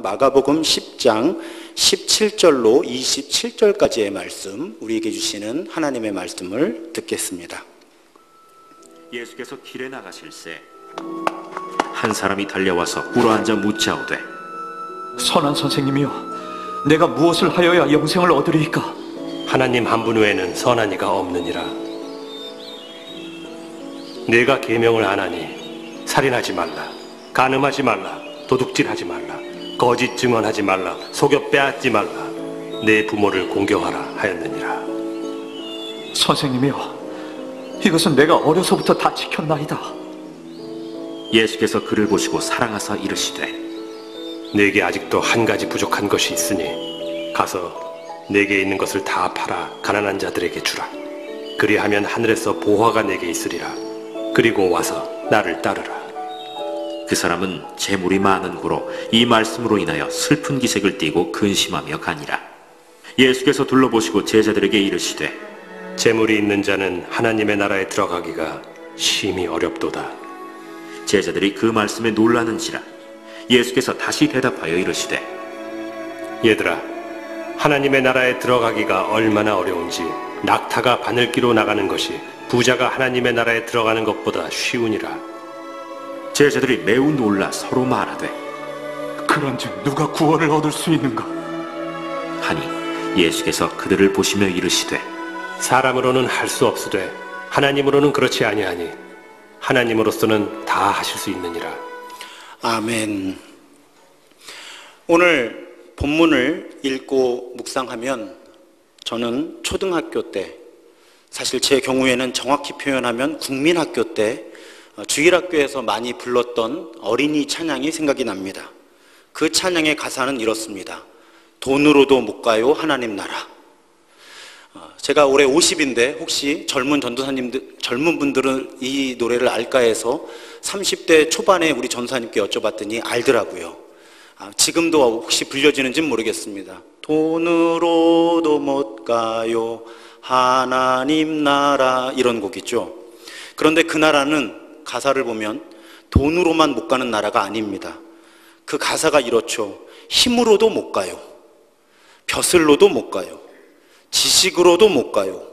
마가복음 10장 17절로 27절까지의 말씀, 우리에게 주시는 하나님의 말씀을 듣겠습니다. 예수께서 길에 나가실새 한 사람이 달려와서 꿇어앉아 묻자오되, 선한 선생님이여, 내가 무엇을 하여야 영생을 얻으리이까? 하나님 한 분 외에는 선한 이가 없느니라. 내가 계명을 안 하니 살인하지 말라, 간음하지 말라, 도둑질하지 말라, 거짓 증언하지 말라, 속여 빼앗지 말라, 내 부모를 공경하라 하였느니라. 선생님이여, 이것은 내가 어려서부터 다 지켰나이다. 예수께서 그를 보시고 사랑하사 이르시되, 내게 아직도 한 가지 부족한 것이 있으니 가서 내게 있는 것을 다 팔아 가난한 자들에게 주라. 그리하면 하늘에서 보화가 내게 있으리라. 그리고 와서 나를 따르라. 그 사람은 재물이 많은 고로 이 말씀으로 인하여 슬픈 기색을 띠고 근심하며 가니라. 예수께서 둘러보시고 제자들에게 이르시되, 재물이 있는 자는 하나님의 나라에 들어가기가 심히 어렵도다. 제자들이 그 말씀에 놀라는지라. 예수께서 다시 대답하여 이르시되, 얘들아, 하나님의 나라에 들어가기가 얼마나 어려운지 낙타가 바늘기로 나가는 것이 부자가 하나님의 나라에 들어가는 것보다 쉬우니라. 제자들이 매우 놀라 서로 말하되, 그런즉 누가 구원을 얻을 수 있는가? 하니 예수께서 그들을 보시며 이르시되, 사람으로는 할 수 없으되 하나님으로는 그렇지 아니하니 하나님으로서는 다 하실 수 있느니라. 아멘. 오늘 본문을 읽고 묵상하면 저는 초등학교 때, 사실 제 경우에는 정확히 표현하면 국민학교 때 주일학교에서 많이 불렀던 어린이 찬양이 생각이 납니다. 그 찬양의 가사는 이렇습니다. 돈으로도 못 가요 하나님 나라. 제가 올해 50인데 혹시 젊은 전도사님들, 젊은 분들은 이 노래를 알까 해서 30대 초반에 우리 전도사님께 여쭤봤더니 알더라고요. 지금도 혹시 불려지는지는 모르겠습니다. 돈으로도 못 가요 하나님 나라, 이런 곡이죠. 그런데 그 나라는 가사를 보면 돈으로만 못 가는 나라가 아닙니다. 그 가사가 이렇죠. 힘으로도 못 가요, 벼슬로도 못 가요, 지식으로도 못 가요,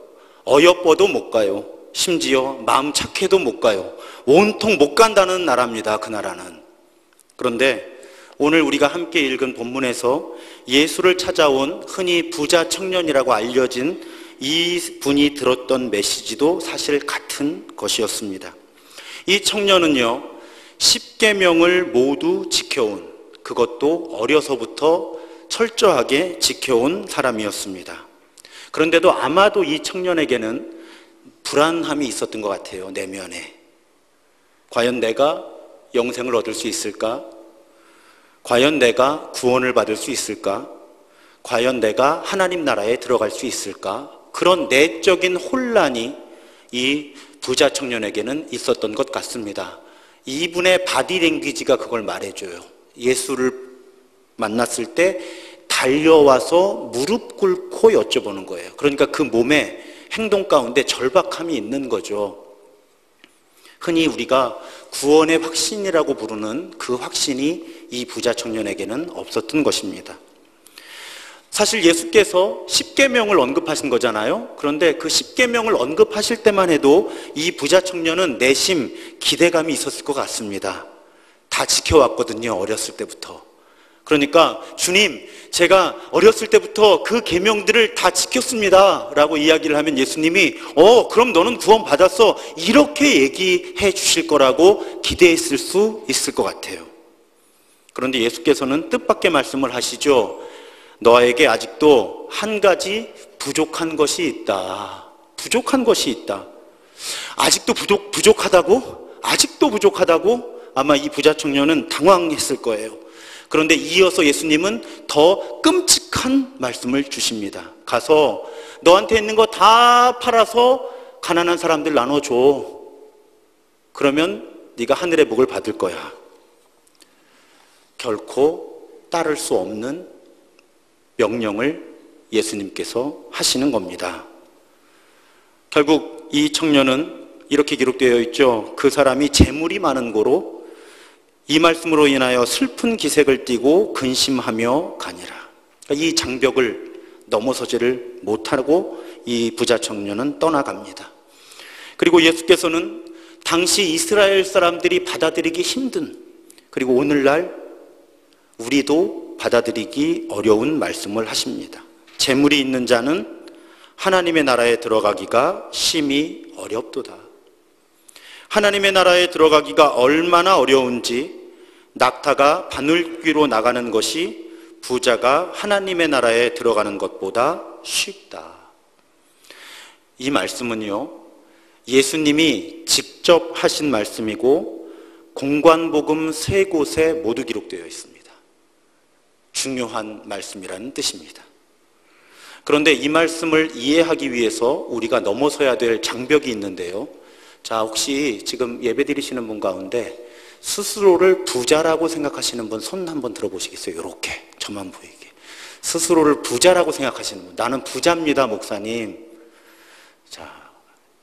어여뻐도 못 가요, 심지어 마음 착해도 못 가요. 온통 못 간다는 나라입니다, 그 나라는. 그런데 오늘 우리가 함께 읽은 본문에서 예수를 찾아온 흔히 부자 청년이라고 알려진 이 분이 들었던 메시지도 사실 같은 것이었습니다. 이 청년은요, 10계명을 모두 지켜온, 그것도 어려서부터 철저하게 지켜온 사람이었습니다. 그런데도 아마도 이 청년에게는 불안함이 있었던 것 같아요, 내면에. 과연 내가 영생을 얻을 수 있을까? 과연 내가 구원을 받을 수 있을까? 과연 내가 하나님 나라에 들어갈 수 있을까? 그런 내적인 혼란이 이 부자 청년에게는 있었던 것 같습니다. 이분의 바디랭귀지가 그걸 말해줘요. 예수를 만났을 때 달려와서 무릎 꿇고 여쭤보는 거예요. 그러니까 그 몸에 행동 가운데 절박함이 있는 거죠. 흔히 우리가 구원의 확신이라고 부르는 그 확신이 이 부자 청년에게는 없었던 것입니다. 사실 예수께서 10계명을 언급하신 거잖아요. 그런데 그 10계명을 언급하실 때만 해도 이 부자 청년은 내심 기대감이 있었을 것 같습니다. 다 지켜왔거든요, 어렸을 때부터. 그러니까 주님, 제가 어렸을 때부터 그 계명들을 다 지켰습니다 라고 이야기를 하면 예수님이 그럼 너는 구원 받았어, 이렇게 얘기해 주실 거라고 기대했을 수 있을 것 같아요. 그런데 예수께서는 뜻밖의 말씀을 하시죠. 너에게 아직도 한 가지 부족한 것이 있다. 부족한 것이 있다. 아직도 부족하다고? 아직도 부족하다고? 아마 이 부자 청년은 당황했을 거예요. 그런데 이어서 예수님은 더 끔찍한 말씀을 주십니다. 가서 너한테 있는 거 다 팔아서 가난한 사람들 나눠줘. 그러면 네가 하늘의 복을 받을 거야. 결코 따를 수 없는 명령을 예수님께서 하시는 겁니다. 결국 이 청년은 이렇게 기록되어 있죠. 그 사람이 재물이 많은 고로 이 말씀으로 인하여 슬픈 기색을 띠고 근심하며 가니라. 이 장벽을 넘어서지를 못하고 이 부자 청년은 떠나갑니다. 그리고 예수께서는 당시 이스라엘 사람들이 받아들이기 힘든, 그리고 오늘날 우리도 받아들이기 어려운 말씀을 하십니다. 재물이 있는 자는 하나님의 나라에 들어가기가 심히 어렵도다. 하나님의 나라에 들어가기가 얼마나 어려운지 낙타가 바늘귀로 나가는 것이 부자가 하나님의 나라에 들어가는 것보다 쉽다. 이 말씀은요, 예수님이 직접 하신 말씀이고 공관복음 3곳에 모두 기록되어 있습니다. 중요한 말씀이라는 뜻입니다. 그런데 이 말씀을 이해하기 위해서 우리가 넘어서야 될 장벽이 있는데요. 자, 혹시 지금 예배드리시는 분 가운데 스스로를 부자라고 생각하시는 분 손 한번 들어보시겠어요? 이렇게 저만 보이게. 스스로를 부자라고 생각하시는 분, 나는 부자입니다 목사님. 자,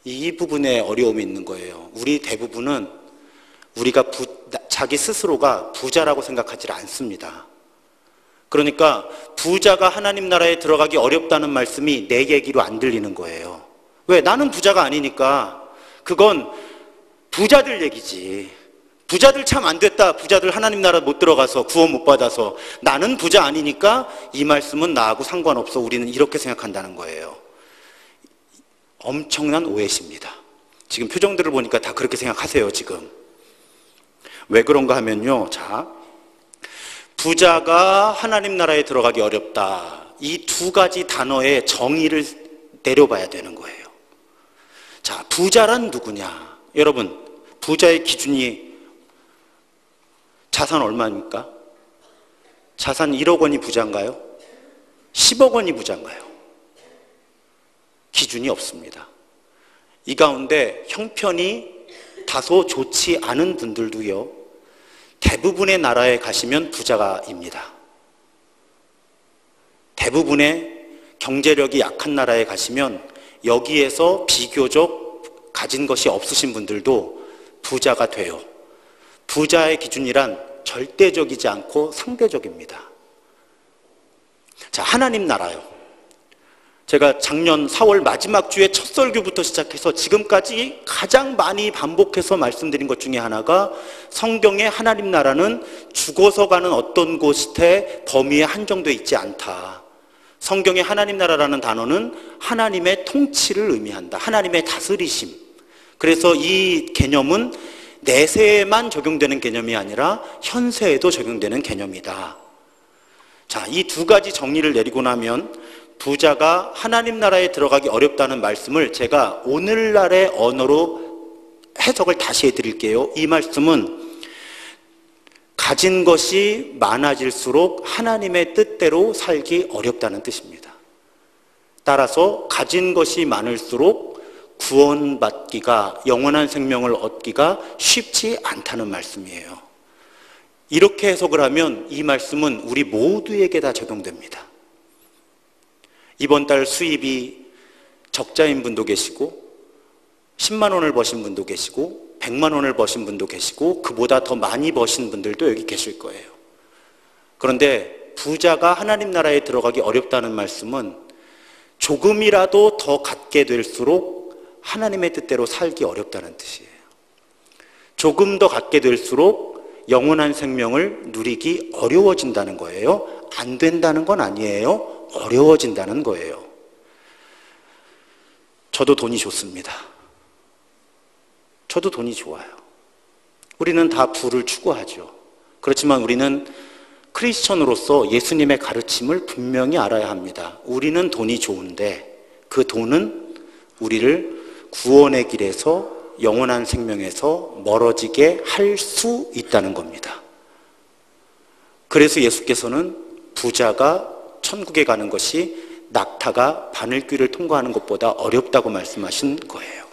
이 부분에 어려움이 있는 거예요. 우리 대부분은 우리가 자기 스스로가 부자라고 생각하지 않습니다. 그러니까 부자가 하나님 나라에 들어가기 어렵다는 말씀이 내 얘기로 안 들리는 거예요. 왜? 나는 부자가 아니니까. 그건 부자들 얘기지. 부자들 참 안 됐다. 부자들 하나님 나라 못 들어가서 구원 못 받아서. 나는 부자 아니니까 이 말씀은 나하고 상관없어. 우리는 이렇게 생각한다는 거예요. 엄청난 오해십니다. 지금 표정들을 보니까 다 그렇게 생각하세요 지금. 왜 그런가 하면요, 자, 부자가 하나님 나라에 들어가기 어렵다, 이 두 가지 단어의 정의를 내려봐야 되는 거예요. 자, 부자란 누구냐? 여러분, 부자의 기준이 자산 얼마입니까? 자산 1억 원이 부자인가요? 10억 원이 부자인가요? 기준이 없습니다. 이 가운데 형편이 다소 좋지 않은 분들도요, 대부분의 나라에 가시면 부자가입니다. 대부분의 경제력이 약한 나라에 가시면 여기에서 비교적 가진 것이 없으신 분들도 부자가 돼요. 부자의 기준이란 절대적이지 않고 상대적입니다. 자, 하나님 나라요. 제가 작년 4월 마지막 주에 첫 설교부터 시작해서 지금까지 가장 많이 반복해서 말씀드린 것 중에 하나가, 성경의 하나님 나라는 죽어서 가는 어떤 곳의 범위에 한정되어 있지 않다. 성경의 하나님 나라라는 단어는 하나님의 통치를 의미한다. 하나님의 다스리심. 그래서 이 개념은 내세에만 적용되는 개념이 아니라 현세에도 적용되는 개념이다. 자, 이 두 가지 정리를 내리고 나면 부자가 하나님 나라에 들어가기 어렵다는 말씀을 제가 오늘날의 언어로 해석을 다시 해드릴게요. 이 말씀은 가진 것이 많아질수록 하나님의 뜻대로 살기 어렵다는 뜻입니다. 따라서 가진 것이 많을수록 구원받기가, 영원한 생명을 얻기가 쉽지 않다는 말씀이에요. 이렇게 해석을 하면 이 말씀은 우리 모두에게 다 적용됩니다. 이번 달 수입이 적자인 분도 계시고 10만 원을 버신 분도 계시고 100만 원을 버신 분도 계시고 그보다 더 많이 버신 분들도 여기 계실 거예요. 그런데 부자가 하나님 나라에 들어가기 어렵다는 말씀은 조금이라도 더 갖게 될수록 하나님의 뜻대로 살기 어렵다는 뜻이에요. 조금 더 갖게 될수록 영원한 생명을 누리기 어려워진다는 거예요. 안 된다는 건 아니에요. 어려워진다는 거예요. 저도 돈이 좋습니다. 저도 돈이 좋아요. 우리는 다 부를 추구하죠. 그렇지만 우리는 크리스천으로서 예수님의 가르침을 분명히 알아야 합니다. 우리는 돈이 좋은데 그 돈은 우리를 구원의 길에서, 영원한 생명에서 멀어지게 할 수 있다는 겁니다. 그래서 예수께서는 부자가 천국에 가는 것이 낙타가 바늘귀를 통과하는 것보다 어렵다고 말씀하신 거예요.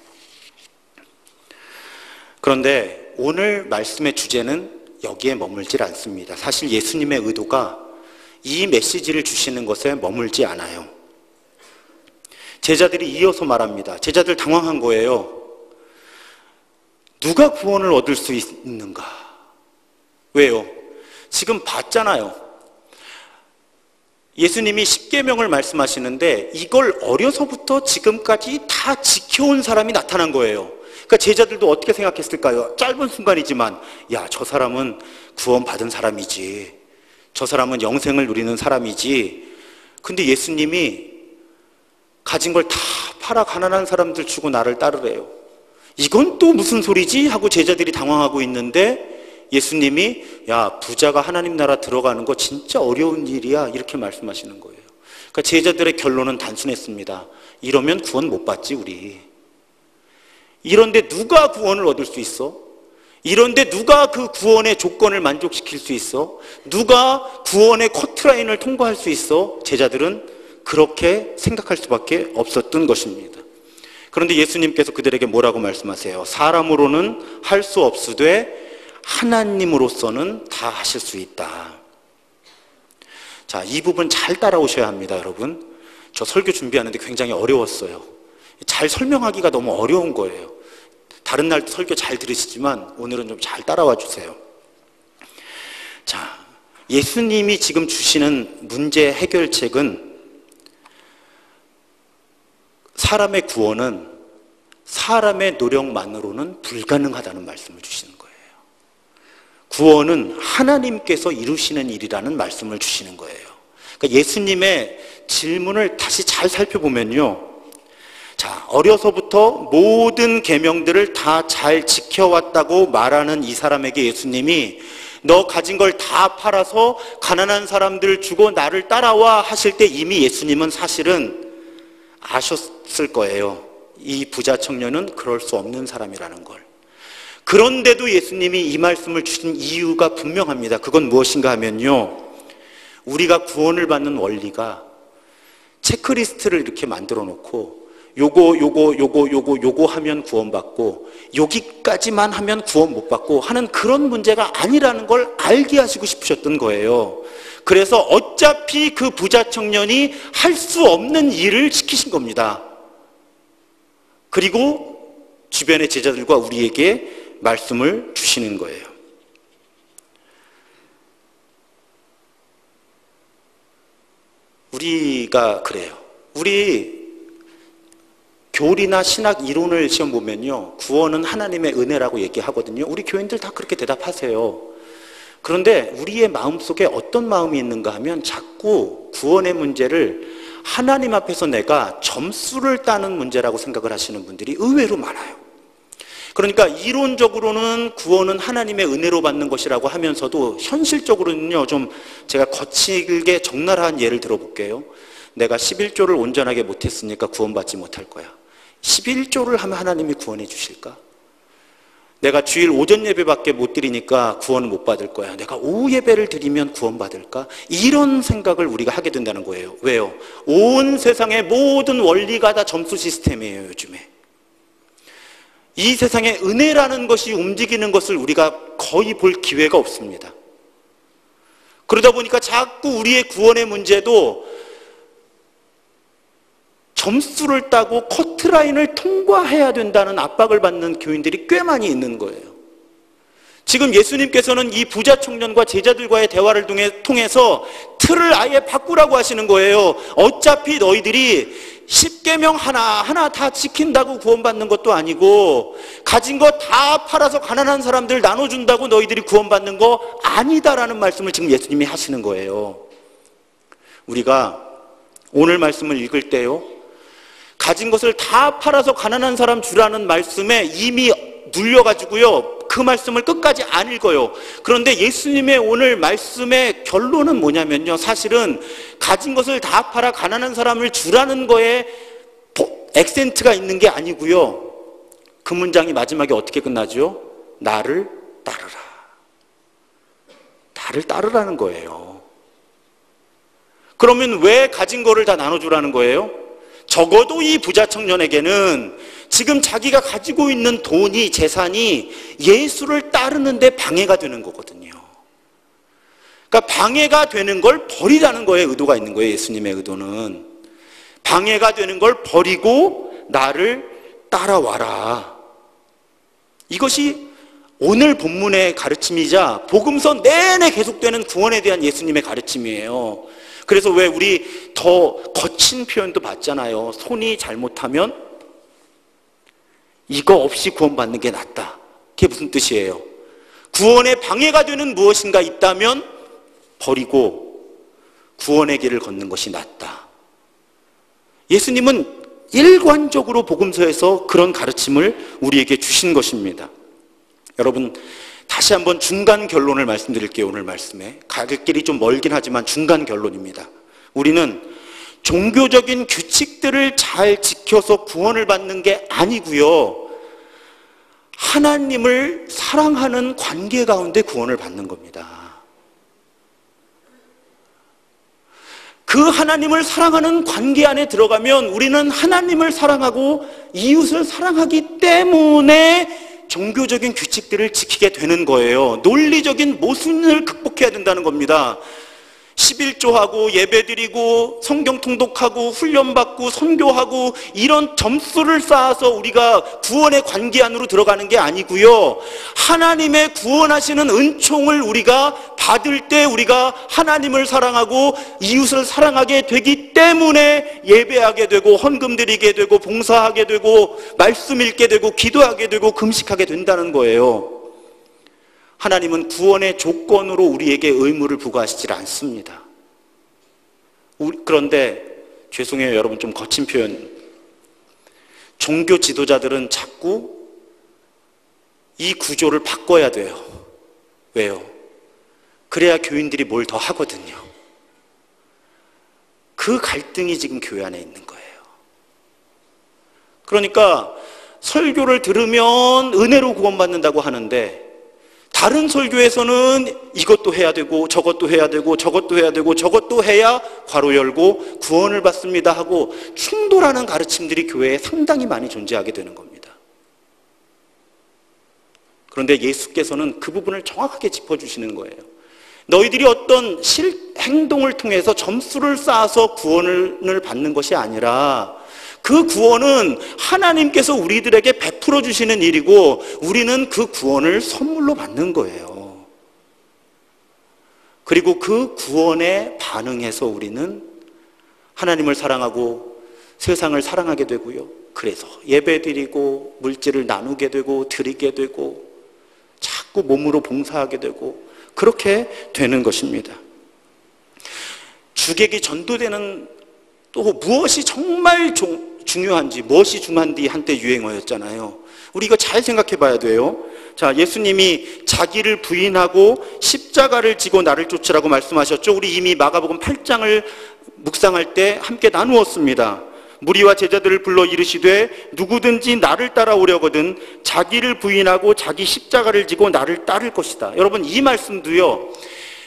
그런데 오늘 말씀의 주제는 여기에 머물질 않습니다. 사실 예수님의 의도가 이 메시지를 주시는 것에 머물지 않아요. 제자들이 이어서 말합니다. 제자들 당황한 거예요. 누가 구원을 얻을 수 있는가? 왜요? 지금 봤잖아요. 예수님이 십계명을 말씀하시는데 이걸 어려서부터 지금까지 다 지켜온 사람이 나타난 거예요. 그러니까 제자들도 어떻게 생각했을까요? 짧은 순간이지만 야, 저 사람은 구원받은 사람이지, 저 사람은 영생을 누리는 사람이지. 근데 예수님이 가진 걸 다 팔아 가난한 사람들 주고 나를 따르래요. 이건 또 무슨 소리지? 하고 제자들이 당황하고 있는데 예수님이 야, 부자가 하나님 나라 들어가는 거 진짜 어려운 일이야, 이렇게 말씀하시는 거예요. 그러니까 제자들의 결론은 단순했습니다. 이러면 구원 못 받지 우리. 이런데 누가 구원을 얻을 수 있어? 이런데 누가 그 구원의 조건을 만족시킬 수 있어? 누가 구원의 커트라인을 통과할 수 있어? 제자들은 그렇게 생각할 수밖에 없었던 것입니다. 그런데 예수님께서 그들에게 뭐라고 말씀하세요? 사람으로는 할 수 없으되 하나님으로서는 다 하실 수 있다. 자, 이 부분 잘 따라오셔야 합니다, 여러분. 저 설교 준비하는데 굉장히 어려웠어요. 잘 설명하기가 너무 어려운 거예요. 다른 날도 설교 잘 들으시지만 오늘은 좀 잘 따라와 주세요. 자, 예수님이 지금 주시는 문제 해결책은 사람의 구원은 사람의 노력만으로는 불가능하다는 말씀을 주시는 거예요. 구원은 하나님께서 이루시는 일이라는 말씀을 주시는 거예요. 그러니까 예수님의 질문을 다시 잘 살펴보면요, 자, 어려서부터 모든 계명들을 다 잘 지켜왔다고 말하는 이 사람에게 예수님이 너 가진 걸 다 팔아서 가난한 사람들 주고 나를 따라와 하실 때 이미 예수님은 사실은 아셨을 거예요. 이 부자 청년은 그럴 수 없는 사람이라는 걸. 그런데도 예수님이 이 말씀을 주신 이유가 분명합니다. 그건 무엇인가 하면요, 우리가 구원을 받는 원리가 체크리스트를 이렇게 만들어 놓고 요거 하면 구원받고 여기까지만 하면 구원 못 받고 하는 그런 문제가 아니라는 걸 알게 하시고 싶으셨던 거예요. 그래서 어차피 그 부자 청년이 할 수 없는 일을 시키신 겁니다. 그리고 주변의 제자들과 우리에게 말씀을 주시는 거예요. 우리가 그래요. 우리 교리나 신학 이론을 시험 보면요, 구원은 하나님의 은혜라고 얘기하거든요. 우리 교인들 다 그렇게 대답하세요. 그런데 우리의 마음속에 어떤 마음이 있는가 하면 자꾸 구원의 문제를 하나님 앞에서 내가 점수를 따는 문제라고 생각을 하시는 분들이 의외로 많아요. 그러니까 이론적으로는 구원은 하나님의 은혜로 받는 것이라고 하면서도 현실적으로는요, 좀 제가 거칠게 적나라한 예를 들어볼게요. 내가 11조를 온전하게 못했으니까 구원받지 못할 거야. 11조를 하면 하나님이 구원해 주실까? 내가 주일 오전 예배밖에 못 드리니까 구원을 못 받을 거야. 내가 오후 예배를 드리면 구원받을까? 이런 생각을 우리가 하게 된다는 거예요. 왜요? 온 세상의 모든 원리가 다 점수 시스템이에요, 요즘에. 이 세상에 은혜라는 것이 움직이는 것을 우리가 거의 볼 기회가 없습니다. 그러다 보니까 자꾸 우리의 구원의 문제도 점수를 따고 커트라인을 통과해야 된다는 압박을 받는 교인들이 꽤 많이 있는 거예요. 지금 예수님께서는 이 부자 청년과 제자들과의 대화를 통해서 틀을 아예 바꾸라고 하시는 거예요. 어차피 너희들이 십계명 하나하나 다 지킨다고 구원받는 것도 아니고 가진 거 다 팔아서 가난한 사람들 나눠준다고 너희들이 구원받는 거 아니다라는 말씀을 지금 예수님이 하시는 거예요. 우리가 오늘 말씀을 읽을 때요, 가진 것을 다 팔아서 가난한 사람 주라는 말씀에 이미 눌려가지고요, 그 말씀을 끝까지 안 읽어요. 그런데 예수님의 오늘 말씀의 결론은 뭐냐면요, 사실은 가진 것을 다 팔아 가난한 사람을 주라는 거에 액센트가 있는 게 아니고요, 그 문장이 마지막에 어떻게 끝나죠? 나를 따르라. 나를 따르라는 거예요. 그러면 왜 가진 거를 다 나눠주라는 거예요? 적어도 이 부자 청년에게는 지금 자기가 가지고 있는 돈이, 재산이 예수를 따르는데 방해가 되는 거거든요. 그러니까 방해가 되는 걸 버리라는 거에 의도가 있는 거예요. 예수님의 의도는 방해가 되는 걸 버리고 나를 따라와라. 이것이 오늘 본문의 가르침이자 복음서 내내 계속되는 구원에 대한 예수님의 가르침이에요. 그래서 왜 우리 더 거친 표현도 봤잖아요. 손이 잘못하면 이거 없이 구원받는 게 낫다. 그게 무슨 뜻이에요? 구원에 방해가 되는 무엇인가 있다면 버리고 구원의 길을 걷는 것이 낫다. 예수님은 일관적으로 복음서에서 그런 가르침을 우리에게 주신 것입니다. 여러분, 다시 한번 중간 결론을 말씀드릴게요. 오늘 말씀에 갈 길이 좀 멀긴 하지만 중간 결론입니다. 우리는 종교적인 규칙들을 잘 지켜서 구원을 받는 게 아니고요, 하나님을 사랑하는 관계 가운데 구원을 받는 겁니다. 그 하나님을 사랑하는 관계 안에 들어가면 우리는 하나님을 사랑하고 이웃을 사랑하기 때문에 종교적인 규칙들을 지키게 되는 거예요. 논리적인 모순을 극복해야 된다는 겁니다. 11조하고 예배드리고 성경 통독하고 훈련받고 선교하고 이런 점수를 쌓아서 우리가 구원의 관계 안으로 들어가는 게 아니고요, 하나님의 구원하시는 은총을 우리가 받을 때 우리가 하나님을 사랑하고 이웃을 사랑하게 되기 때문에 예배하게 되고 헌금 드리게 되고 봉사하게 되고 말씀 읽게 되고 기도하게 되고 금식하게 된다는 거예요. 하나님은 구원의 조건으로 우리에게 의무를 부과하시질 않습니다. 그런데 죄송해요, 여러분, 좀 거친 표현. 종교 지도자들은 자꾸 이 구조를 바꿔야 돼요. 왜요? 그래야 교인들이 뭘 더 하거든요. 그 갈등이 지금 교회 안에 있는 거예요. 그러니까 설교를 들으면 은혜로 구원받는다고 하는데 다른 설교에서는 이것도 해야 되고 저것도 해야 되고 저것도 해야 되고 저것도 해야 괄호 열고 구원을 받습니다 하고 충돌하는 가르침들이 교회에 상당히 많이 존재하게 되는 겁니다. 그런데 예수께서는 그 부분을 정확하게 짚어주시는 거예요. 너희들이 어떤 행동을 통해서 점수를 쌓아서 구원을 받는 것이 아니라 그 구원은 하나님께서 우리들에게 베풀어 주시는 일이고 우리는 그 구원을 선물로 받는 거예요. 그리고 그 구원에 반응해서 우리는 하나님을 사랑하고 세상을 사랑하게 되고요, 그래서 예배드리고 물질을 나누게 되고 드리게 되고 자꾸 몸으로 봉사하게 되고 그렇게 되는 것입니다. 주객이 전도되는, 또 무엇이 정말 중요한지, 무엇이 중요한지 한때 유행어였잖아요. 우리 이거 잘 생각해 봐야 돼요. 자, 예수님이 자기를 부인하고 십자가를 지고 나를 쫓으라고 말씀하셨죠. 우리 이미 마가복음 8장을 묵상할 때 함께 나누었습니다. 무리와 제자들을 불러 이르시되 누구든지 나를 따라오려거든 자기를 부인하고 자기 십자가를 지고 나를 따를 것이다. 여러분, 이 말씀도요,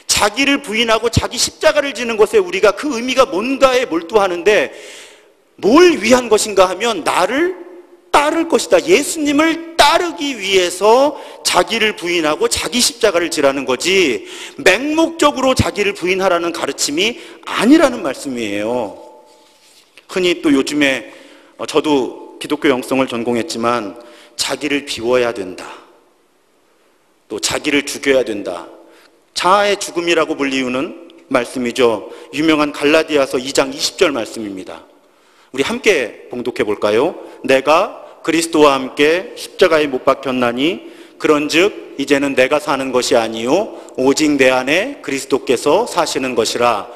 자기를 부인하고 자기 십자가를 지는 것에 우리가 그 의미가 뭔가에 몰두하는데 뭘 위한 것인가 하면 나를 따를 것이다. 예수님을 따르기 위해서 자기를 부인하고 자기 십자가를 지라는 거지 맹목적으로 자기를 부인하라는 가르침이 아니라는 말씀이에요. 흔히 또 요즘에 저도 기독교 영성을 전공했지만 자기를 비워야 된다, 또 자기를 죽여야 된다, 자아의 죽음이라고 불리우는 말씀이죠. 유명한 갈라디아서 2장 20절 말씀입니다. 우리 함께 봉독해 볼까요? 내가 그리스도와 함께 십자가에 못 박혔나니 그런즉 이제는 내가 사는 것이 아니요 오직 내 안에 그리스도께서 사시는 것이라.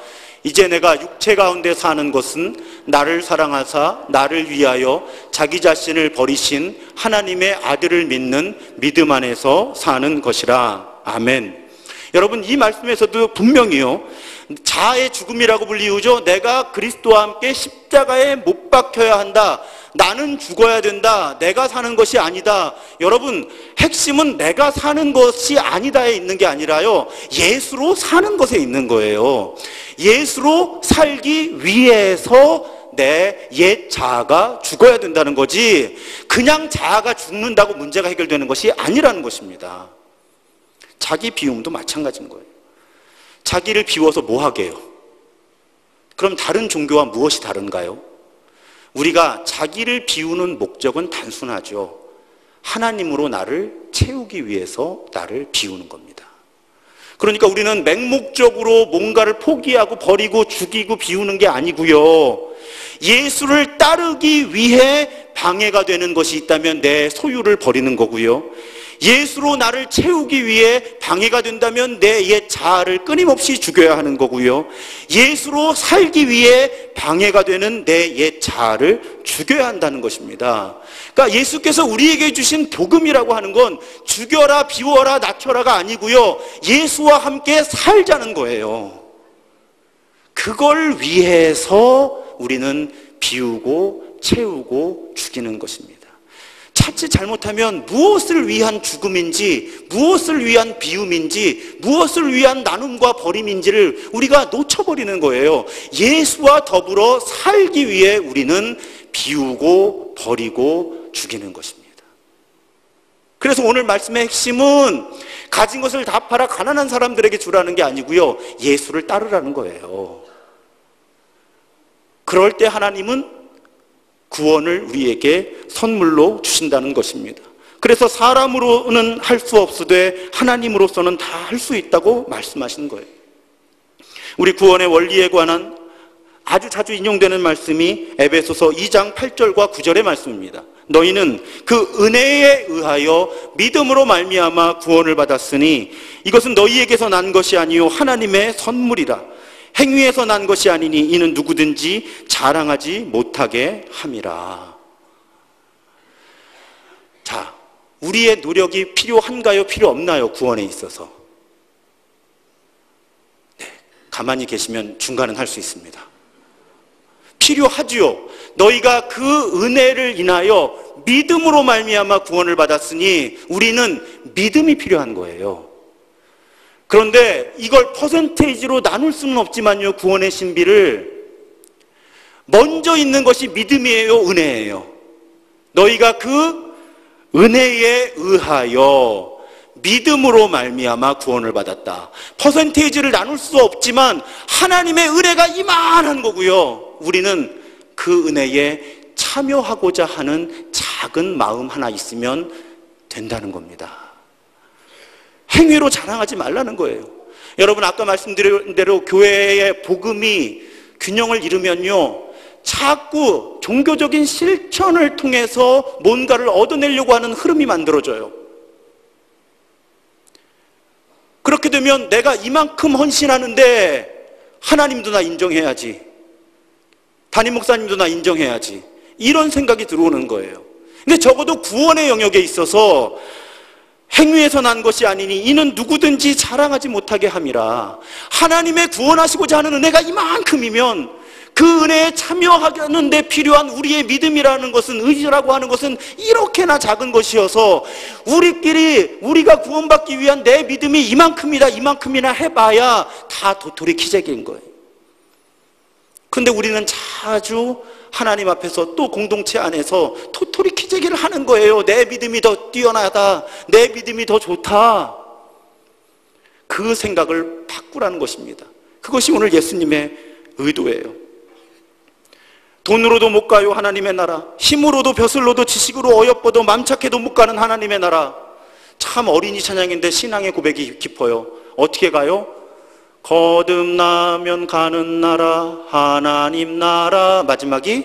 이제 내가 육체 가운데 사는 것은 나를 사랑하사 나를 위하여 자기 자신을 버리신 하나님의 아들을 믿는 믿음 안에서 사는 것이라. 아멘. 여러분, 이 말씀에서도 분명히요, 자아의 죽음이라고 불리우죠. 내가 그리스도와 함께 십자가에 못 박혀야 한다, 나는 죽어야 된다, 내가 사는 것이 아니다. 여러분, 핵심은 내가 사는 것이 아니다에 있는 게 아니라요, 예수로 사는 것에 있는 거예요. 예수로 살기 위해서 내 옛 자아가 죽어야 된다는 거지, 그냥 자아가 죽는다고 문제가 해결되는 것이 아니라는 것입니다. 자기 비움도 마찬가지인 거예요. 자기를 비워서 뭐 하게요? 그럼 다른 종교와 무엇이 다른가요? 우리가 자기를 비우는 목적은 단순하죠. 하나님으로 나를 채우기 위해서 나를 비우는 겁니다. 그러니까 우리는 맹목적으로 뭔가를 포기하고 버리고 죽이고 비우는 게 아니고요. 예수를 따르기 위해 방해가 되는 것이 있다면 내 소유를 버리는 거고요. 예수로 나를 채우기 위해 방해가 된다면 내 옛 자아를 끊임없이 죽여야 하는 거고요. 예수로 살기 위해 방해가 되는 내 옛 자아를 죽여야 한다는 것입니다. 그러니까 예수께서 우리에게 주신 복음이라고 하는 건 죽여라, 비워라, 낮춰라가 아니고요. 예수와 함께 살자는 거예요. 그걸 위해서 우리는 비우고 채우고 죽이는 것입니다. 자칫 잘못하면 무엇을 위한 죽음인지, 무엇을 위한 비움인지, 무엇을 위한 나눔과 버림인지를 우리가 놓쳐버리는 거예요. 예수와 더불어 살기 위해 우리는 비우고 버리고 죽이는 것입니다. 그래서 오늘 말씀의 핵심은 가진 것을 다 팔아 가난한 사람들에게 주라는 게 아니고요. 예수를 따르라는 거예요. 그럴 때 하나님은 구원을 우리에게 선물로 주신다는 것입니다. 그래서 사람으로는 할 수 없으되 하나님으로서는 다 할 수 있다고 말씀하시는 거예요. 우리 구원의 원리에 관한 아주 자주 인용되는 말씀이 에베소서 2장 8절과 9절의 말씀입니다. 너희는 그 은혜에 의하여 믿음으로 말미암아 구원을 받았으니 이것은 너희에게서 난 것이 아니요 하나님의 선물이라. 행위에서 난 것이 아니니 이는 누구든지 자랑하지 못하게 함이라. 자, 우리의 노력이 필요한가요? 필요 없나요? 구원에 있어서. 네, 가만히 계시면 중간은 할 수 있습니다. 필요하지요. 너희가 그 은혜를 인하여 믿음으로 말미암아 구원을 받았으니 우리는 믿음이 필요한 거예요. 그런데 이걸 퍼센테이지로 나눌 수는 없지만요, 구원의 신비를 먼저 있는 것이 믿음이에요, 은혜예요. 너희가 그 은혜에 의하여 믿음으로 말미암아 구원을 받았다. 퍼센테이지를 나눌 수 없지만 하나님의 은혜가 이만한 거고요. 우리는 그 은혜에 참여하고자 하는 작은 마음 하나 있으면 된다는 겁니다. 행위로 자랑하지 말라는 거예요. 여러분, 아까 말씀드린 대로 교회의 복음이 균형을 잃으면요, 자꾸 종교적인 실천을 통해서 뭔가를 얻어내려고 하는 흐름이 만들어져요. 그렇게 되면 내가 이만큼 헌신하는데 하나님도 나 인정해야지, 담임 목사님도 나 인정해야지, 이런 생각이 들어오는 거예요. 근데 적어도 구원의 영역에 있어서 행위에서 난 것이 아니니 이는 누구든지 자랑하지 못하게 함이라. 하나님의 구원하시고자 하는 은혜가 이만큼이면 그 은혜에 참여하는 데 필요한 우리의 믿음이라는 것은, 의지라고 하는 것은 이렇게나 작은 것이어서 우리가 구원받기 위한 내 믿음이 이만큼이다, 이만큼이나 해봐야 다 도토리 키재기인 거예요. 근데 우리는 자주 하나님 앞에서 또 공동체 안에서 도토리 키재기를 하는 거예요. 내 믿음이 더 뛰어나다, 내 믿음이 더 좋다. 그 생각을 바꾸라는 것입니다. 그것이 오늘 예수님의 의도예요. 돈으로도 못 가요, 하나님의 나라. 힘으로도 벼슬로도 지식으로 어여뻐도 맘착해도 못 가는 하나님의 나라. 참 어린이 찬양인데 신앙의 고백이 깊어요. 어떻게 가요? 거듭나면 가는 나라, 하나님 나라. 마지막이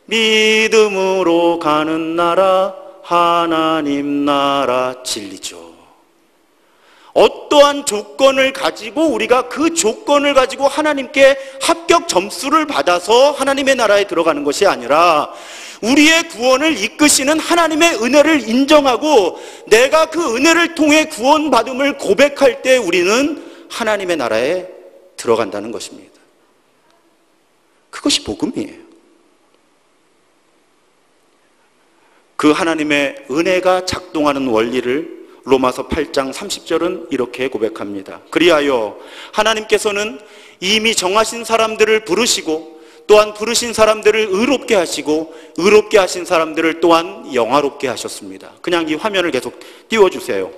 믿음으로 가는 나라, 하나님 나라. 진리죠. 어떠한 조건을 가지고 우리가 그 조건을 가지고 하나님께 합격 점수를 받아서 하나님의 나라에 들어가는 것이 아니라 우리의 구원을 이끄시는 하나님의 은혜를 인정하고 내가 그 은혜를 통해 구원받음을 고백할 때 우리는 하나님의 나라에 들어간다는 것입니다. 그것이 복음이에요. 그 하나님의 은혜가 작동하는 원리를 로마서 8장 30절은 이렇게 고백합니다. 그리하여 하나님께서는 이미 정하신 사람들을 부르시고 또한 부르신 사람들을 의롭게 하시고 의롭게 하신 사람들을 또한 영화롭게 하셨습니다. 그냥 이 화면을 계속 띄워주세요.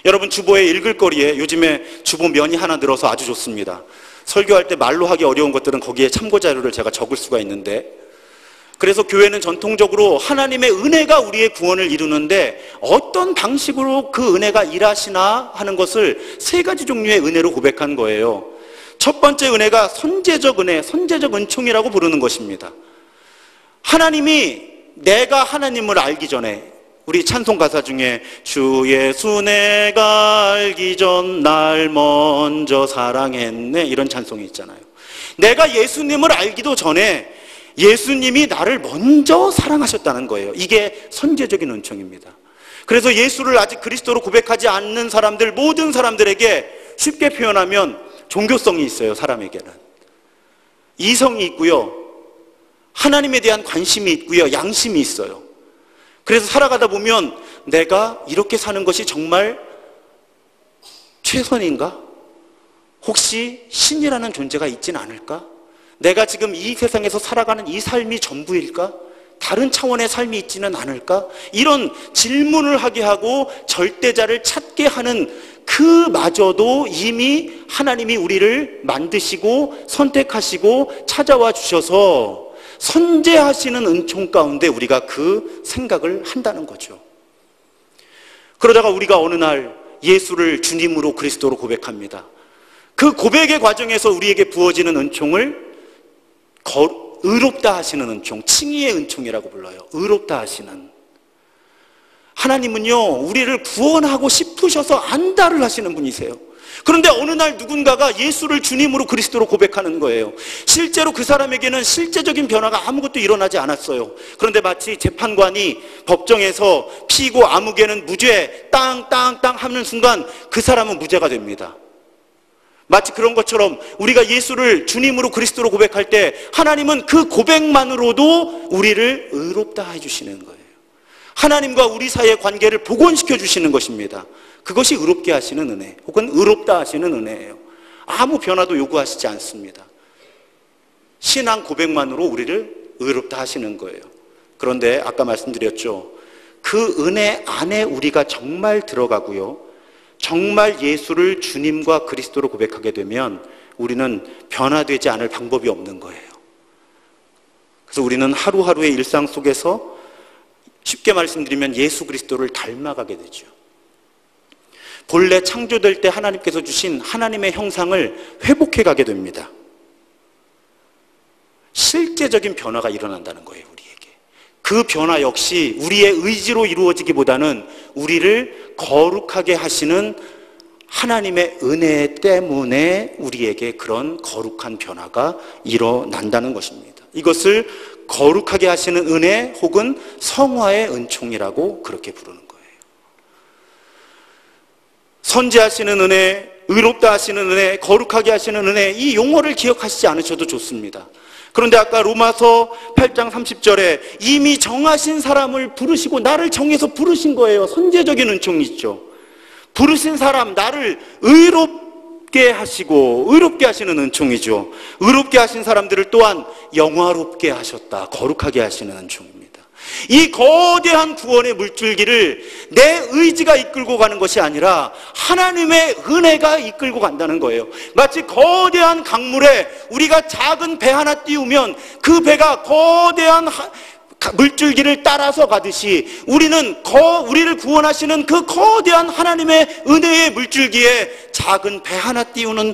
여러분, 주보에 읽을 거리에 요즘에 주보면이 하나 늘어서 아주 좋습니다. 설교할 때 말로 하기 어려운 것들은 거기에 참고 자료를 제가 적을 수가 있는데, 그래서 교회는 전통적으로 하나님의 은혜가 우리의 구원을 이루는데 어떤 방식으로 그 은혜가 일하시나 하는 것을 세 가지 종류의 은혜로 고백한 거예요. 첫 번째 은혜가 선제적 은혜, 선제적 은총이라고 부르는 것입니다. 하나님이 내가 하나님을 알기 전에, 우리 찬송 가사 중에 주 예수 내가 알기 전 날 먼저 사랑했네, 이런 찬송이 있잖아요. 내가 예수님을 알기도 전에 예수님이 나를 먼저 사랑하셨다는 거예요. 이게 선제적인 은총입니다. 그래서 예수를 아직 그리스도로 고백하지 않는 사람들, 모든 사람들에게 쉽게 표현하면 종교성이 있어요. 사람에게는 이성이 있고요, 하나님에 대한 관심이 있고요, 양심이 있어요. 그래서 살아가다 보면 내가 이렇게 사는 것이 정말 최선인가? 혹시 신이라는 존재가 있진 않을까? 내가 지금 이 세상에서 살아가는 이 삶이 전부일까? 다른 차원의 삶이 있지는 않을까? 이런 질문을 하게 하고 절대자를 찾게 하는 그마저도 이미 하나님이 우리를 만드시고 선택하시고 찾아와 주셔서 선제하시는 은총 가운데 우리가 그 생각을 한다는 거죠. 그러다가 우리가 어느 날 예수를 주님으로 그리스도로 고백합니다. 그 고백의 과정에서 우리에게 부어지는 은총을 의롭다 하시는 은총, 칭의의 은총이라고 불러요. 의롭다 하시는. 하나님은요, 우리를 구원하고 싶으셔서 안다를 하시는 분이세요. 그런데 어느 날 누군가가 예수를 주님으로 그리스도로 고백하는 거예요. 실제로 그 사람에게는 실제적인 변화가 아무것도 일어나지 않았어요. 그런데 마치 재판관이 법정에서 피고 아무개는 무죄 땅땅땅 하는 순간 그 사람은 무죄가 됩니다. 마치 그런 것처럼 우리가 예수를 주님으로 그리스도로 고백할 때 하나님은 그 고백만으로도 우리를 의롭다 해주시는 거예요. 하나님과 우리 사이의 관계를 복원시켜 주시는 것입니다. 그것이 의롭게 하시는 은혜, 혹은 의롭다 하시는 은혜예요. 아무 변화도 요구하시지 않습니다. 신앙 고백만으로 우리를 의롭다 하시는 거예요. 그런데 아까 말씀드렸죠, 그 은혜 안에 우리가 정말 들어가고요, 정말 예수를 주님과 그리스도로 고백하게 되면 우리는 변화되지 않을 방법이 없는 거예요. 그래서 우리는 하루하루의 일상 속에서 쉽게 말씀드리면 예수 그리스도를 닮아가게 되죠. 본래 창조될 때 하나님께서 주신 하나님의 형상을 회복해 가게 됩니다. 실제적인 변화가 일어난다는 거예요, 우리에게. 그 변화 역시 우리의 의지로 이루어지기보다는 우리를 거룩하게 하시는 하나님의 은혜 때문에 우리에게 그런 거룩한 변화가 일어난다는 것입니다. 이것을 거룩하게 하시는 은혜 혹은 성화의 은총이라고 그렇게 부르는 거예요. 선지하시는 은혜, 의롭다 하시는 은혜, 거룩하게 하시는 은혜, 이 용어를 기억하시지 않으셔도 좋습니다. 그런데 아까 로마서 8장 30절에 이미 정하신 사람을 부르시고 나를 정해서 부르신 거예요. 선제적인 은총이 있죠. 부르신 사람, 나를 의롭게 하시고 의롭게 하시는 은총이죠. 의롭게 하신 사람들을 또한 영화롭게 하셨다, 거룩하게 하시는 은총입니다. 이 거대한 구원의 물줄기를 내 의지가 이끌고 가는 것이 아니라 하나님의 은혜가 이끌고 간다는 거예요. 마치 거대한 강물에 우리가 작은 배 하나 띄우면 그 배가 거대한 물줄기를 따라서 가듯이 우리를 구원하시는 그 거대한 하나님의 은혜의 물줄기에 작은 배 하나 띄우는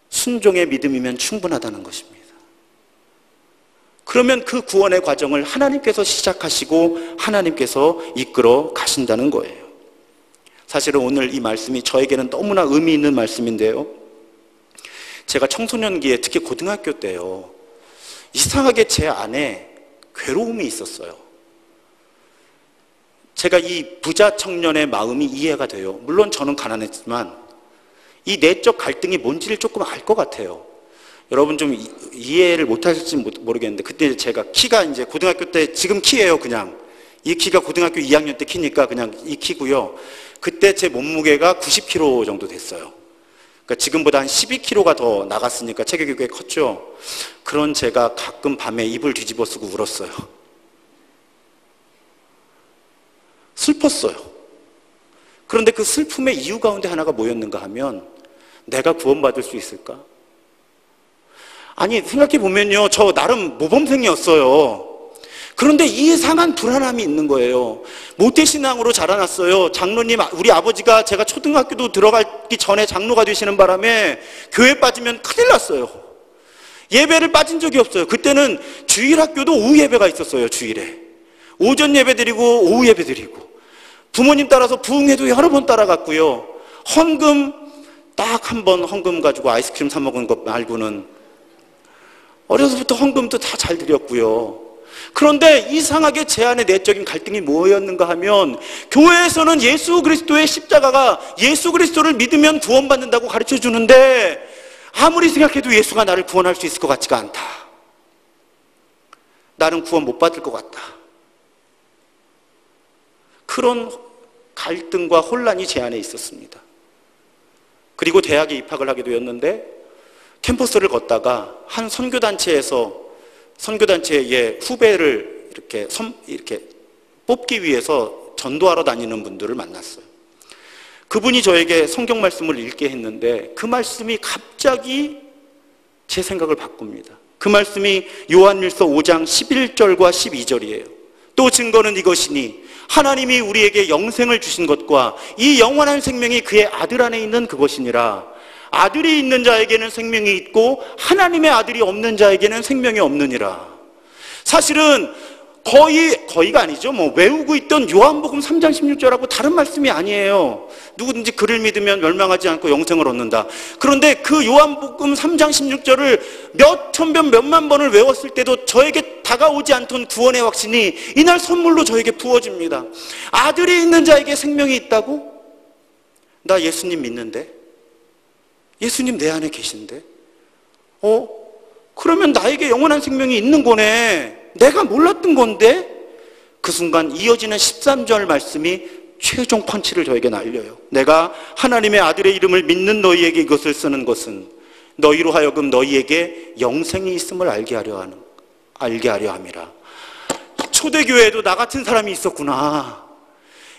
순종의 믿음이면 충분하다는 것입니다. 그러면 그 구원의 과정을 하나님께서 시작하시고 하나님께서 이끌어 가신다는 거예요. 사실은 오늘 이 말씀이 저에게는 너무나 의미 있는 말씀인데요, 제가 청소년기에 특히 고등학교 때요, 이상하게 제 안에 괴로움이 있었어요. 제가 이 부자 청년의 마음이 이해가 돼요. 물론 저는 가난했지만 이 내적 갈등이 뭔지를 조금 알 것 같아요. 여러분 좀 이해를 못하실지 모르겠는데, 그때 제가 키가 이제 고등학교 때 지금 키예요. 그냥 이 키가 고등학교 2학년 때 키니까 그냥 이 키고요. 그때 제 몸무게가 90kg 정도 됐어요. 그러니까 지금보다 한 12kg가 더 나갔으니까 체격이 꽤 컸죠. 그런 제가 가끔 밤에 이불 뒤집어 쓰고 울었어요. 슬펐어요. 그런데 그 슬픔의 이유 가운데 하나가 뭐였는가 하면, 내가 구원받을 수 있을까? 아니, 생각해 보면요, 저 나름 모범생이었어요. 그런데 이상한 불안함이 있는 거예요. 모태신앙으로 자라났어요. 장로님, 우리 아버지가 제가 초등학교도 들어가기 전에 장로가 되시는 바람에 교회 빠지면 큰일 났어요. 예배를 빠진 적이 없어요. 그때는 주일학교도 오후 예배가 있었어요. 주일에 오전 예배 드리고 오후 예배 드리고, 부모님 따라서 부흥회도 여러 번 따라갔고요. 헌금 딱 한 번 헌금 가지고 아이스크림 사 먹은 것 말고는 어려서부터 헌금도 다 잘 드렸고요. 그런데 이상하게 제 안에 내적인 갈등이 뭐였는가 하면, 교회에서는 예수 그리스도의 십자가가 예수 그리스도를 믿으면 구원받는다고 가르쳐 주는데, 아무리 생각해도 예수가 나를 구원할 수 있을 것 같지가 않다. 나는 구원 못 받을 것 같다. 그런 갈등과 혼란이 제 안에 있었습니다. 그리고 대학에 입학을 하게 되었는데, 캠퍼스를 걷다가 한 선교단체의 후배를 이렇게 뽑기 위해서 전도하러 다니는 분들을 만났어요. 그분이 저에게 성경 말씀을 읽게 했는데, 그 말씀이 갑자기 제 생각을 바꿉니다. 그 말씀이 요한일서 5장 11절과 12절이에요. 또 증거는 이것이니 하나님이 우리에게 영생을 주신 것과 이 영원한 생명이 그의 아들 안에 있는 그것이니라. 아들이 있는 자에게는 생명이 있고 하나님의 아들이 없는 자에게는 생명이 없느니라. 사실은 거의가 아니죠. 외우고 있던 요한복음 3장 16절하고 다른 말씀이 아니에요. 누구든지 그를 믿으면 멸망하지 않고 영생을 얻는다. 그런데 그 요한복음 3장 16절을 몇천 번, 몇만 번을 외웠을 때도 저에게 다가오지 않던 구원의 확신이 이날 선물로 저에게 부어집니다. 아들이 있는 자에게 생명이 있다고? 나 예수님 믿는데? 예수님 내 안에 계신데? 그러면 나에게 영원한 생명이 있는 거네. 내가 몰랐던 건데? 그 순간 이어지는 13절 말씀이 최종 펀치를 저에게 날려요. 내가 하나님의 아들의 이름을 믿는 너희에게 이것을 쓰는 것은 너희로 하여금 너희에게 영생이 있음을 알게 하려 함이라. 초대교회에도 나 같은 사람이 있었구나.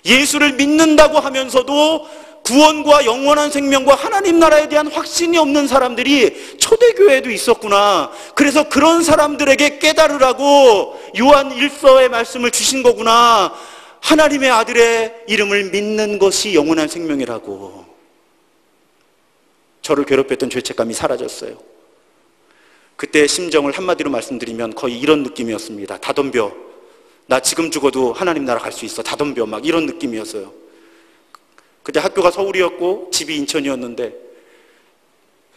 예수를 믿는다고 하면서도 구원과 영원한 생명과 하나님 나라에 대한 확신이 없는 사람들이 초대교회에도 있었구나. 그래서 그런 사람들에게 깨달으라고 요한 1서의 말씀을 주신 거구나. 하나님의 아들의 이름을 믿는 것이 영원한 생명이라고. 저를 괴롭혔던 죄책감이 사라졌어요. 그때의 심정을 한마디로 말씀드리면 거의 이런 느낌이었습니다. 다 덤벼. 나 지금 죽어도 하나님 나라 갈 수 있어. 다 덤벼. 막 이런 느낌이었어요. 그때 학교가 서울이었고 집이 인천이었는데,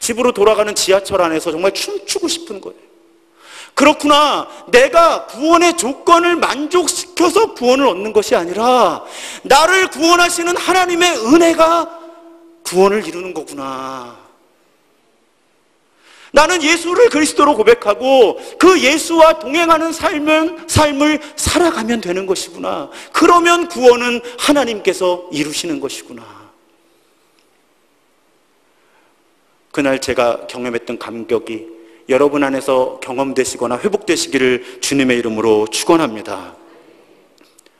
집으로 돌아가는 지하철 안에서 정말 춤추고 싶은 거예요. 그렇구나. 내가 구원의 조건을 만족시켜서 구원을 얻는 것이 아니라 나를 구원하시는 하나님의 은혜가 구원을 이루는 거구나. 나는 예수를 그리스도로 고백하고 그 예수와 동행하는 삶을 살아가면 되는 것이구나. 그러면 구원은 하나님께서 이루시는 것이구나. 그날 제가 경험했던 감격이 여러분 안에서 경험되시거나 회복되시기를 주님의 이름으로 축원합니다.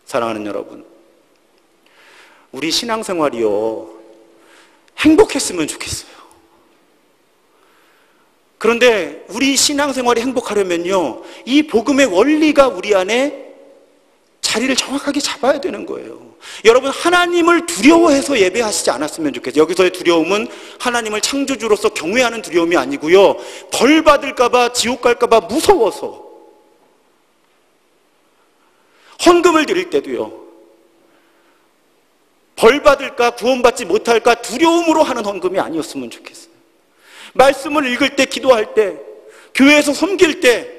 사랑하는 여러분, 우리 신앙생활이요, 행복했으면 좋겠어요. 그런데 우리 신앙생활이 행복하려면요, 이 복음의 원리가 우리 안에 자리를 정확하게 잡아야 되는 거예요. 여러분, 하나님을 두려워해서 예배하시지 않았으면 좋겠어요. 여기서의 두려움은 하나님을 창조주로서 경외하는 두려움이 아니고요, 벌 받을까봐, 지옥 갈까봐 무서워서. 헌금을 드릴 때도요, 벌 받을까 구원받지 못할까 두려움으로 하는 헌금이 아니었으면 좋겠어요. 말씀을 읽을 때, 기도할 때, 교회에서 섬길 때,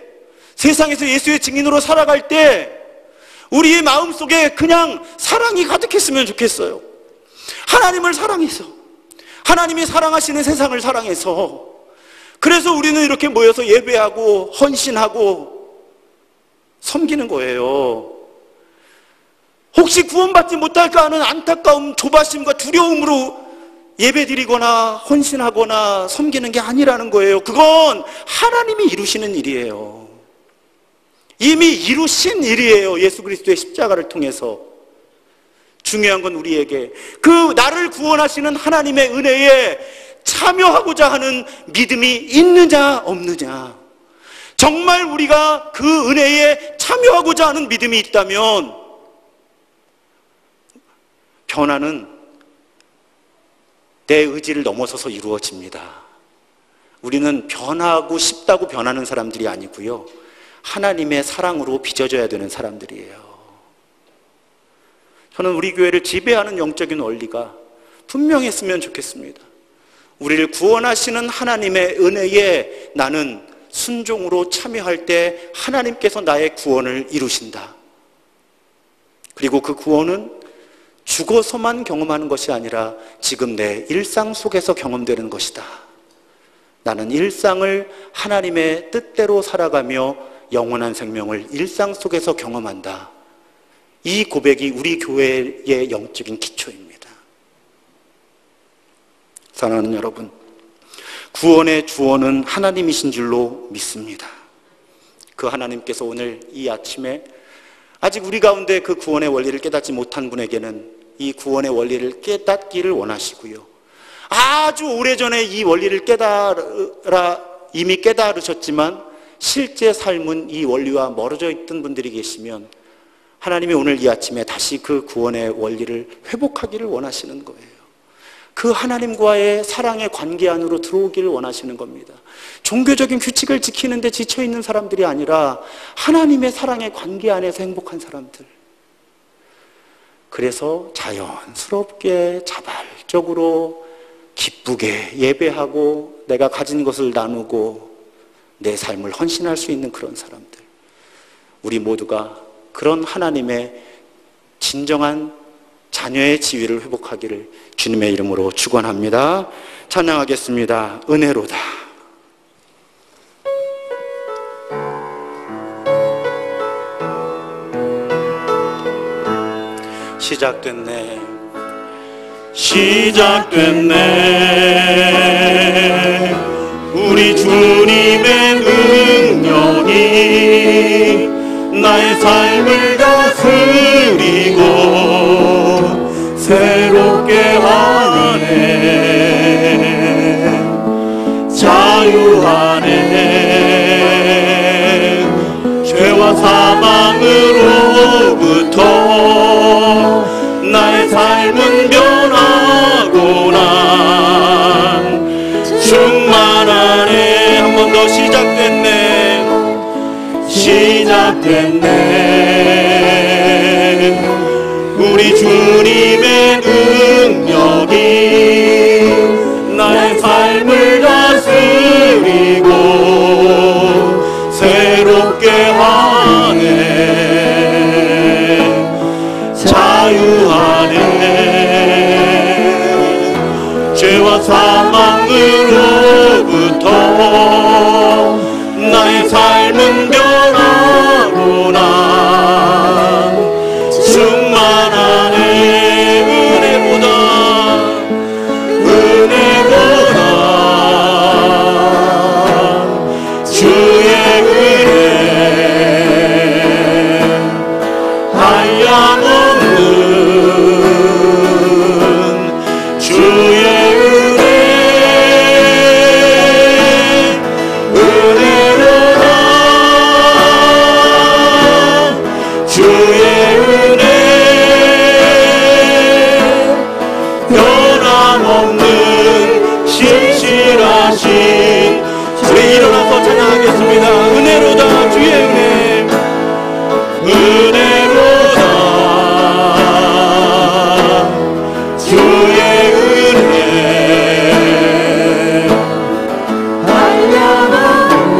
세상에서 예수의 증인으로 살아갈 때 우리의 마음속에 그냥 사랑이 가득했으면 좋겠어요. 하나님을 사랑해서, 하나님이 사랑하시는 세상을 사랑해서. 그래서 우리는 이렇게 모여서 예배하고 헌신하고 섬기는 거예요. 혹시 구원받지 못할까 하는 안타까움, 조바심과 두려움으로 예배드리거나 헌신하거나 섬기는 게 아니라는 거예요. 그건 하나님이 이루시는 일이에요. 이미 이루신 일이에요. 예수 그리스도의 십자가를 통해서. 중요한 건 우리에게 그 나를 구원하시는 하나님의 은혜에 참여하고자 하는 믿음이 있느냐 없느냐. 정말 우리가 그 은혜에 참여하고자 하는 믿음이 있다면 변화는 내 의지를 넘어서서 이루어집니다. 우리는 변하고 싶다고 변하는 사람들이 아니고요, 하나님의 사랑으로 빚어져야 되는 사람들이에요. 저는 우리 교회를 지배하는 영적인 원리가 분명했으면 좋겠습니다. 우리를 구원하시는 하나님의 은혜에 나는 순종으로 참여할 때 하나님께서 나의 구원을 이루신다. 그리고 그 구원은 죽어서만 경험하는 것이 아니라 지금 내 일상 속에서 경험되는 것이다. 나는 일상을 하나님의 뜻대로 살아가며 영원한 생명을 일상 속에서 경험한다. 이 고백이 우리 교회의 영적인 기초입니다. 사랑하는 여러분, 구원의 주원은 하나님이신 줄로 믿습니다. 그 하나님께서 오늘 이 아침에 아직 우리 가운데 그 구원의 원리를 깨닫지 못한 분에게는 이 구원의 원리를 깨닫기를 원하시고요, 아주 오래전에 이 원리를 이미 깨달으셨지만 실제 삶은 이 원리와 멀어져 있던 분들이 계시면 하나님이 오늘 이 아침에 다시 그 구원의 원리를 회복하기를 원하시는 거예요. 그 하나님과의 사랑의 관계 안으로 들어오기를 원하시는 겁니다. 종교적인 규칙을 지키는데 지쳐있는 사람들이 아니라 하나님의 사랑의 관계 안에서 행복한 사람들. 그래서 자연스럽게 자발적으로 기쁘게 예배하고 내가 가진 것을 나누고 내 삶을 헌신할 수 있는 그런 사람들. 우리 모두가 그런 하나님의 진정한 자녀의 지위를 회복하기를 주님의 이름으로 축원합니다. 찬양하겠습니다. 은혜로다. 시작됐네. 시작됐네. 우리 주님의 능력이 나의 삶을 다스리고 새롭게 하네. 자유하네. 죄와 사망으로부터 나의 삶은 변하고 난 충만하네. 한 번 더. 시작됐네. 시작됐네. 우리 주님의 능력이 나의 삶을 다스리고 새롭게 하네. 자유하네. 죄와 사망으로부터 나의 삶은 변하고 난 충만하네. 은혜보다 주의 은혜 한량없는 주의 우리 일어나서 찬양하겠습니다. 은혜로다. 주의 은혜. 은혜로다. 주의 은혜 한량없는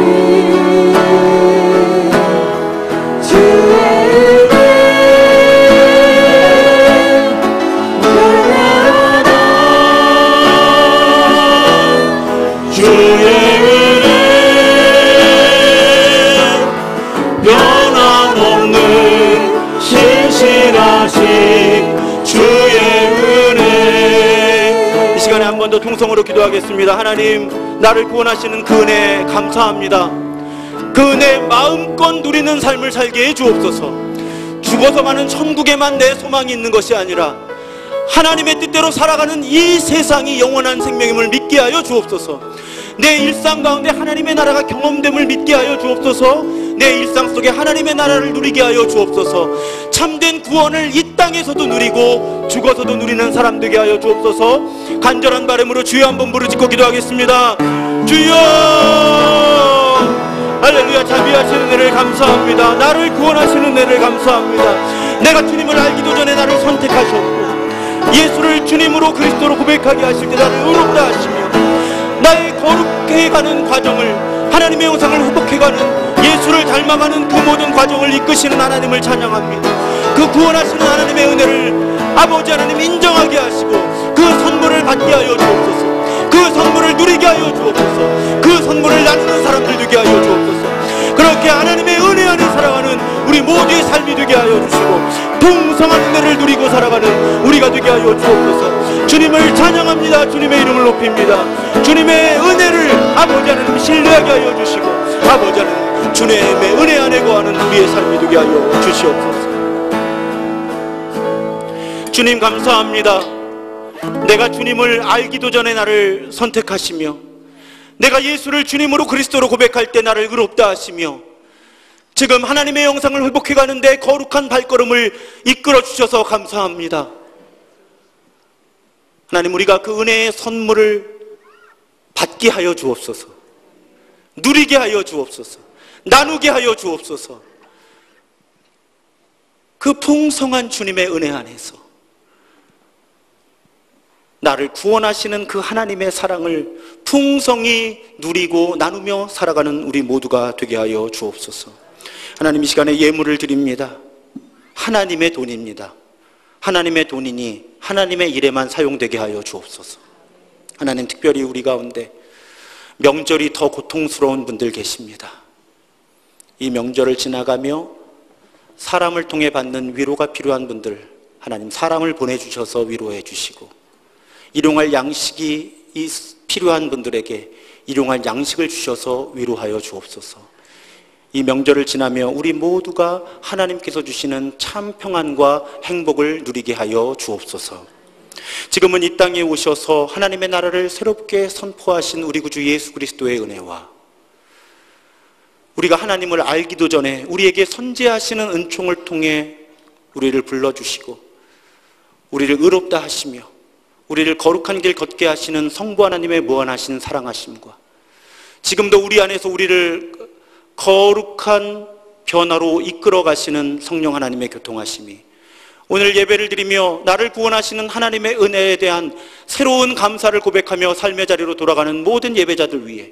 주의 은혜 은혜로다. 주의 주의 은혜. 이 시간에 한 번 더 통성으로 기도하겠습니다. 하나님, 나를 구원하시는 그 은혜 감사합니다. 그 은혜 마음껏 누리는 삶을 살게 해 주옵소서. 죽어서 가는 천국에만 내 소망이 있는 것이 아니라 하나님의 뜻대로 살아가는 이 세상이 영원한 생명임을 믿게 하여 주옵소서. 내 일상 가운데 하나님의 나라가 경험됨을 믿게 하여 주옵소서. 내 일상 속에 하나님의 나라를 누리게 하여 주옵소서. 참된 구원을 이 땅에서도 누리고 죽어서도 누리는 사람 되게 하여 주옵소서. 간절한 바람으로 주여 한번 부르짖고 기도하겠습니다. 주여, 할렐루야. 자비하시는 은혜를 감사합니다. 나를 구원하시는 은혜를 감사합니다. 내가 주님을 알기도 전에 나를 선택하셨고 예수를 주님으로 그리스도로 고백하게 하실 때 나를 의롭다 하시며 나의 거룩해가는 과정을, 하나님의 형상을 회복해가는, 예수를 닮아가는 그 모든 과정을 이끄시는 하나님을 찬양합니다. 그 구원하시는 하나님의 은혜를 아버지 하나님 인정하게 하시고 그 선물을 받게 하여 주옵소서. 그 선물을 누리게 하여 주옵소서. 그 선물을 나누는 사람들 되게 하여 주옵소서. 그렇게 하나님의 은혜 안에 살아가는 우리 모두의 삶이 되게 하여 주시고 풍성한 은혜를 누리고 살아가는 우리가 되게 하여 주옵소서. 주님을 찬양합니다. 주님의 이름을 높입니다. 주님의 은혜를 아버지 하나님 신뢰하게 하여 주시고 아버지 하나님 주님의 은혜 안에 거하는 우리의 삶이 되게 하여 주시옵소서. 주님 감사합니다. 내가 주님을 알기도 전에 나를 선택하시며 내가 예수를 주님으로 그리스도로 고백할 때 나를 의롭다 하시며 지금 하나님의 형상을 회복해가는데 거룩한 발걸음을 이끌어 주셔서 감사합니다. 하나님, 우리가 그 은혜의 선물을 받게 하여 주옵소서. 누리게 하여 주옵소서. 나누게 하여 주옵소서. 그 풍성한 주님의 은혜 안에서 나를 구원하시는 그 하나님의 사랑을 풍성히 누리고 나누며 살아가는 우리 모두가 되게 하여 주옵소서. 하나님, 이 시간에 예물을 드립니다. 하나님의 돈입니다. 하나님의 돈이니 하나님의 일에만 사용되게 하여 주옵소서. 하나님, 특별히 우리 가운데 명절이 더 고통스러운 분들 계십니다. 이 명절을 지나가며 사람을 통해 받는 위로가 필요한 분들, 하나님 사람을 보내주셔서 위로해 주시고 일용할 양식이 필요한 분들에게 일용할 양식을 주셔서 위로하여 주옵소서. 이 명절을 지나며 우리 모두가 하나님께서 주시는 참 평안과 행복을 누리게 하여 주옵소서. 지금은 이 땅에 오셔서 하나님의 나라를 새롭게 선포하신 우리 구주 예수 그리스도의 은혜와 우리가 하나님을 알기도 전에 우리에게 선지하시는 은총을 통해 우리를 불러주시고 우리를 의롭다 하시며 우리를 거룩한 길 걷게 하시는 성부 하나님의 무한하신 사랑하심과 지금도 우리 안에서 우리를 거룩한 변화로 이끌어 가시는 성령 하나님의 교통하심이 오늘 예배를 드리며 나를 구원하시는 하나님의 은혜에 대한 새로운 감사를 고백하며 삶의 자리로 돌아가는 모든 예배자들 위해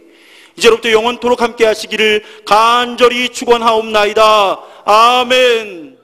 이제로부터 영원토록 함께 하시기를 간절히 축원하옵나이다. 아멘.